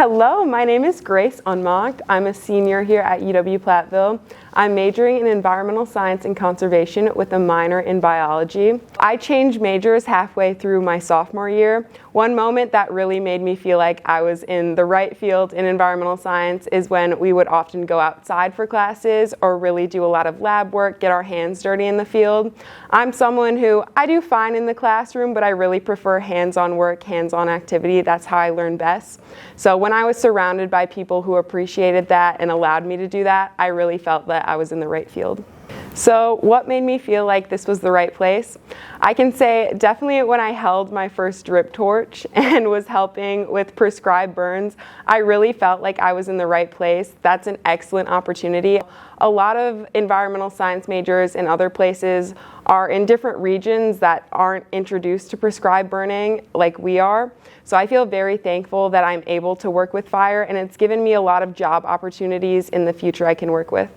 Hello, my name is Grace Unmacht. I'm a senior here at UW-Platteville. I'm majoring in environmental science and conservation with a minor in biology. I changed majors halfway through my sophomore year. One moment that really made me feel like I was in the right field in environmental science is when we would often go outside for classes or really do a lot of lab work, get our hands dirty in the field. I'm someone who I do fine in the classroom, but I really prefer hands-on work, hands-on activity. That's how I learn best. So when I was surrounded by people who appreciated that and allowed me to do that, I really felt that I was in the right field. So what made me feel like this was the right place? I can say definitely when I held my first drip torch and was helping with prescribed burns, I really felt like I was in the right place. That's an excellent opportunity. A lot of environmental science majors in other places are in different regions that aren't introduced to prescribed burning like we are. So I feel very thankful that I'm able to work with fire, and it's given me a lot of job opportunities in the future I can work with.